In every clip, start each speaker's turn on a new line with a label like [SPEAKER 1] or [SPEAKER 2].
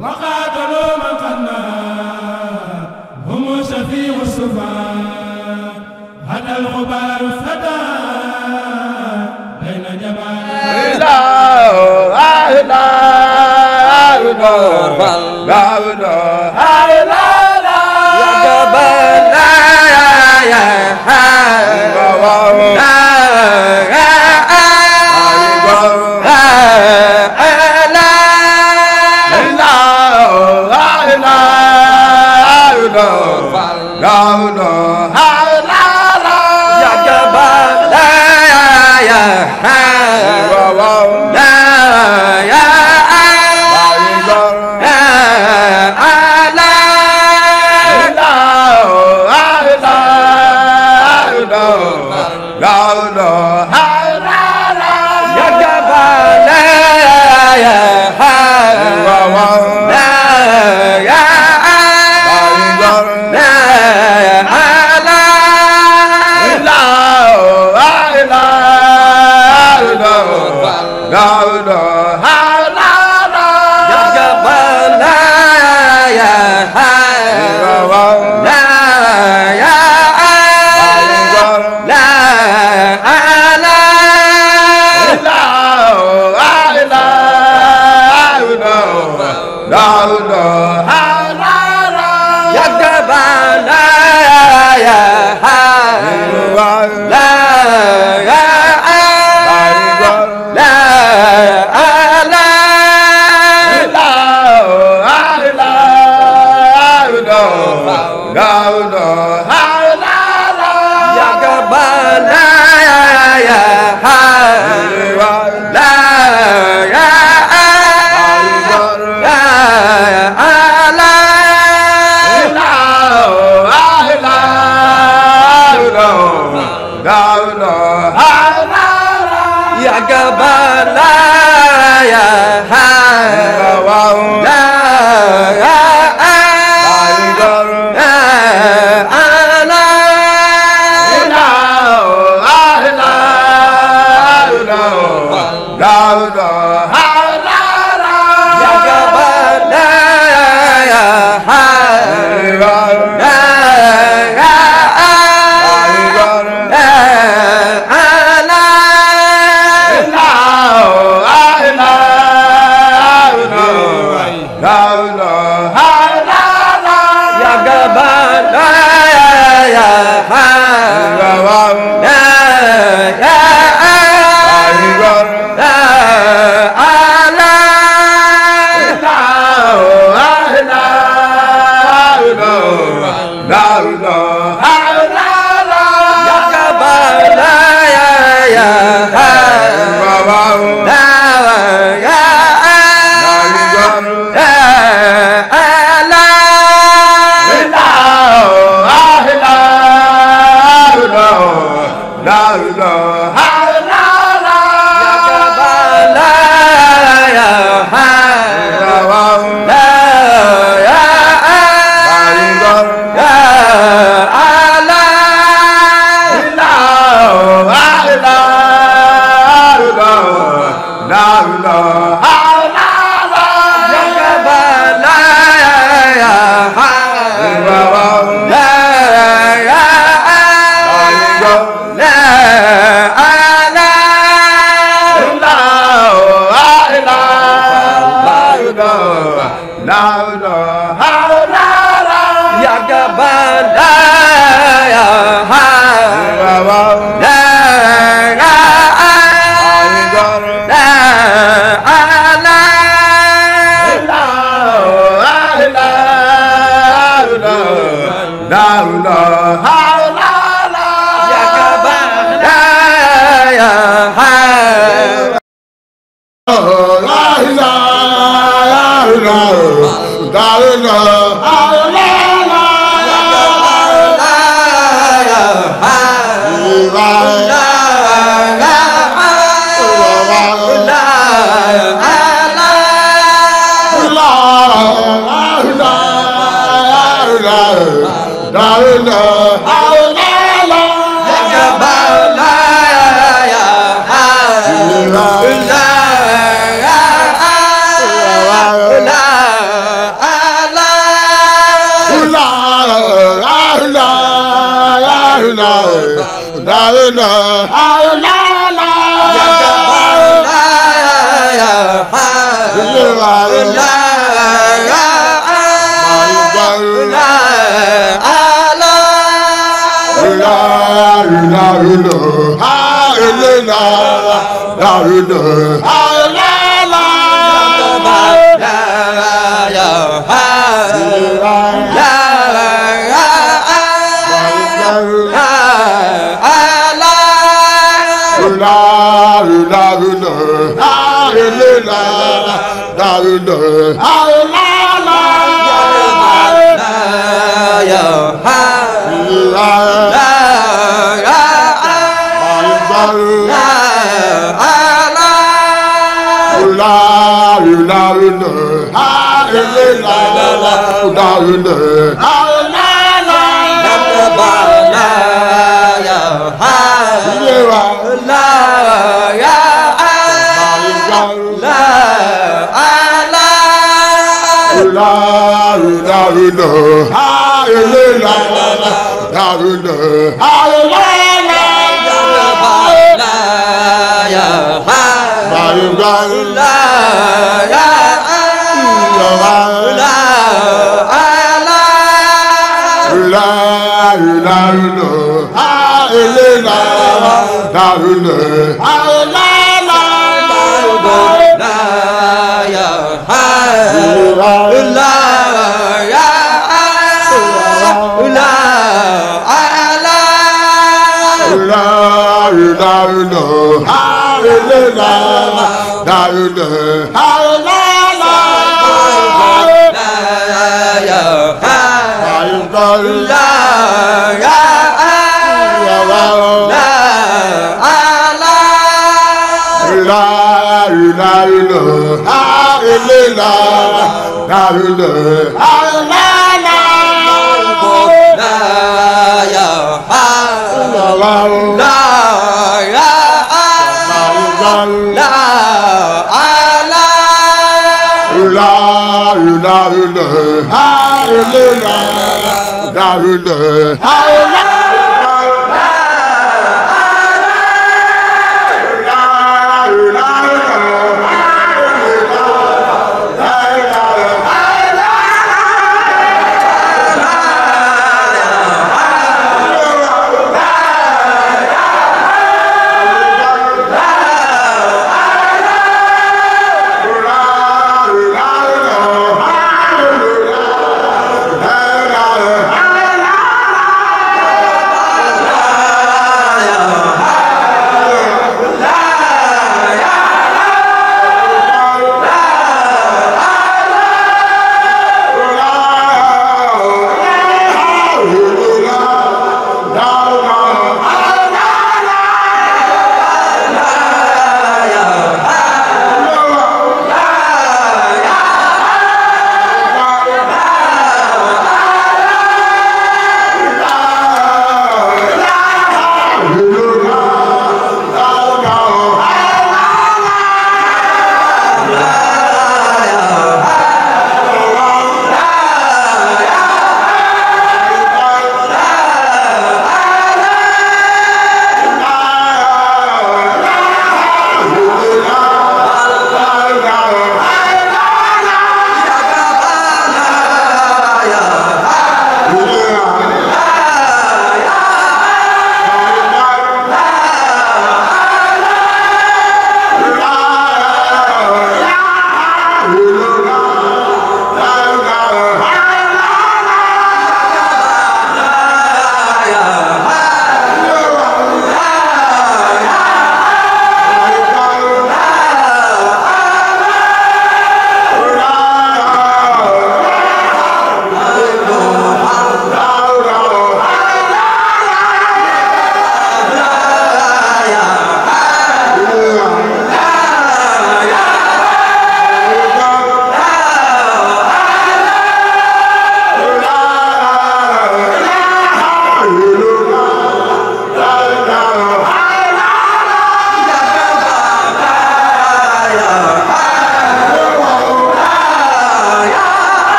[SPEAKER 1] وقاتلوا من قنا هم شفيع السفهاء هدى الغبار فدا بين جبال لا لا يا جبل يا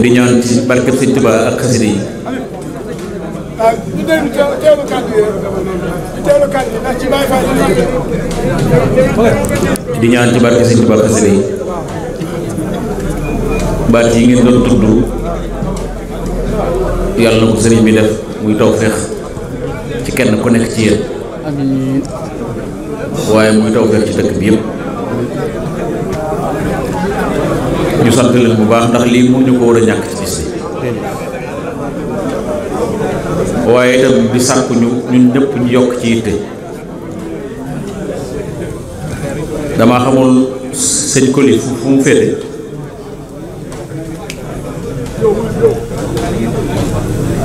[SPEAKER 2] di ñaan ci barke Sëñ Tuubaa ak xasida yi di ñaan ci barke Sëñ Tuubaa ak xasida yi baat yi ngeen doon tudd yàlla na ko sëriñ bi def muy tawfeex ci kenn ku nekk ci yéen waaye muy tawfeex ci dëkk bi yëpp ñu sant leen bu baax ndax lii mu ñu ko war a ñàkk ci bis bi waaye itam di sàkku ñun ñëpp ñu yokk ci yitte damaa xamul sëñ Koli fu mu féete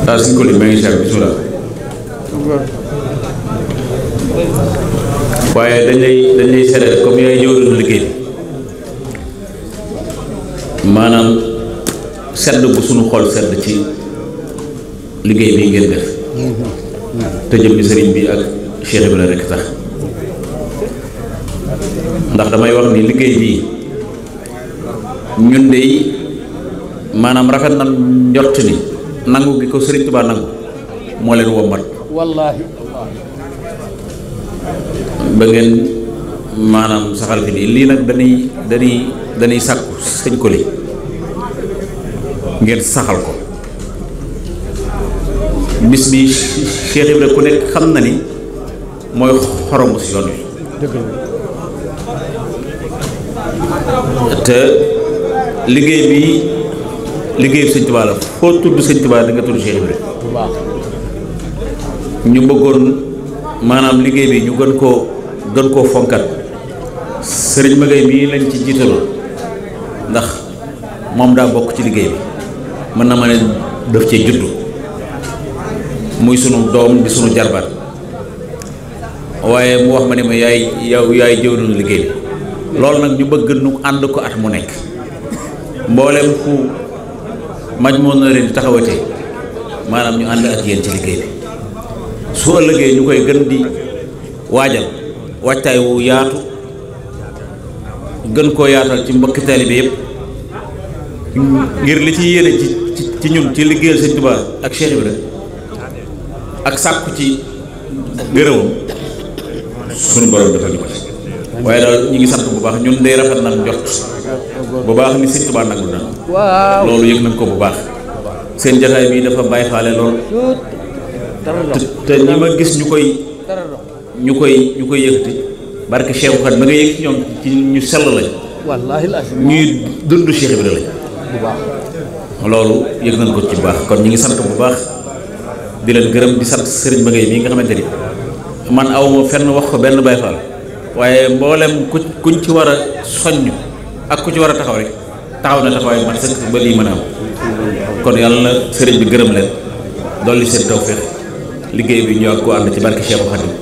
[SPEAKER 2] daal sëñ Koli maa ngi seet bismillah waaye dañ lay seet comme yaay ñëw doon liggéey maanaam sedd bu sunu xol sedd ci liggéey bi ngeen def te jëmmi sëriñ bi ak Cheikh Ibrahima rek tax ndax damay wax ni liggéey bii ñun de maanaam rafet na njort ni nangu gi ko sëriñ Tuubaa nangu moo leen wommat
[SPEAKER 3] wallaahi
[SPEAKER 2] ba ngeen maanaam saxal fi lii nag dañuy sàkku sëñ Koli ngeen saxal ko bis bi Cheikh Ibrahima ku nekk xam na ni mooy xoromu si yoon wi te liggéey bi liggéeyu sëñ Tuubaa la foo tudd sëñ Tuubaa da nga tudd Cheikh Ibrahima ñu bëggoon maanaam liggéey bi ñu gën koo fonkat sëriñ Magay mii lañ ci jiitaloon ndax moom daa bokk ci liggéey bi mën na ma ne daf cee juddu muy sunu doom di sunu jarbaat waaye mu wax ma ne ma yaay jëwriñu liggéey bi loolu nag ñu bëgg nu ànd ko at mu nekk mboolem fu Majmahun Nurayni di taxawatee maanaam ñu ànd ak yéen ci liggéey bi su ëllëgee ñu koy gën di waajal waajtaay wu yaatu gën koo yaatal ci mbokki taalibe yëpp ngir li ci yéene ci ñun ci liggéeyal Sëñ Tuubaa ak Cheikh Ibrahima ak sàkku ci gërëmam sunu borom defal ñu ko waaye daal ñu ngi sant bu baax ñun day rafet nañ jot bu baax ni Sëñ Tuubaa nagul na loolu yëg nañ ko bu baax seen jataay bi dafa bàyyi faale lool te ñi ma gis ñu koy yëkkati barke Cheikh Xat ba nga yëg ci ñoom ci ñu sell lañ
[SPEAKER 3] wallaahi
[SPEAKER 2] ñuy dund Cheikh Ibrahima lañ
[SPEAKER 3] bu baax
[SPEAKER 2] loolu yëg nañ ko ci bu baax kon ñu ngi sant bu baax di leen gërëm di sant Serigne Magay mii nga xamante ni man awma fenn wax ko benn Baay Faal waaye mboolem kuñ ci war a soññ ak ku ci war a taxaw rek taxaw na taxawaay man sëkk ba lii mën a am kon yàlla na sëriñ bi gërëm leen dolli seen tawfeex liggéey bi ñu ak ko ànd ci barke Cheikh Khadim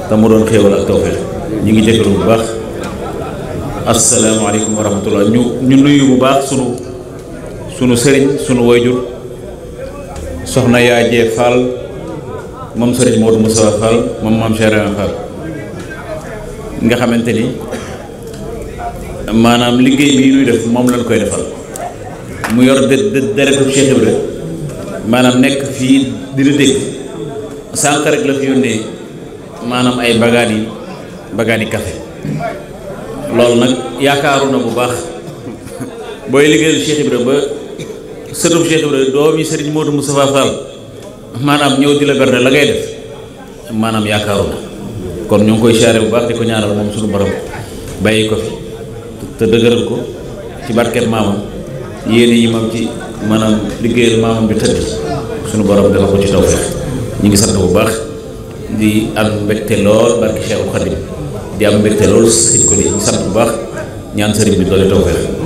[SPEAKER 2] te mu doon xéewal ak tawfeex ñu ngi jégalu bu baax asalaamaaleykum wa rahmatullah ñu nuyu bu baax sunu sëriñ sunu wayjur soxna Yaajee Fall moom sëriñ Modou Moussa Fall moom maam Cheikh Ibrahima Fall nga xamante ni maanaam liggéey bi ñuy def moom lañ koy defal mu yor deretu Cheikh Ibrahima maanaam nekk fii di la dégg sànq rek la fi yónnee maanaam ay bagaani café loolu nag yaakaaru na bu baax booy liggéeyal Cheikh Ibrahima ba sëtub Cheikh Ibrahima doomi Serigne Modou Moustapha Fall maanaam ñëw di la berne la ngay def maanaam yaakaaru na kon ñu ngi koy siyaare bu baax di ko ñaanal moom suñu borom bàyyi ko fi te dëgëral ko ci barket maamam yéene yi moom ci maanaam liggéeyal maamam bi tëdd suñu borom dafa ko ci tawfeex ñu ngi sant bu baax di am mbégte lool barke Cheikh Khadim di am mbégte lool sëñ ko di ñu sant bu baax ñaan sëriñ bi doole tawfeex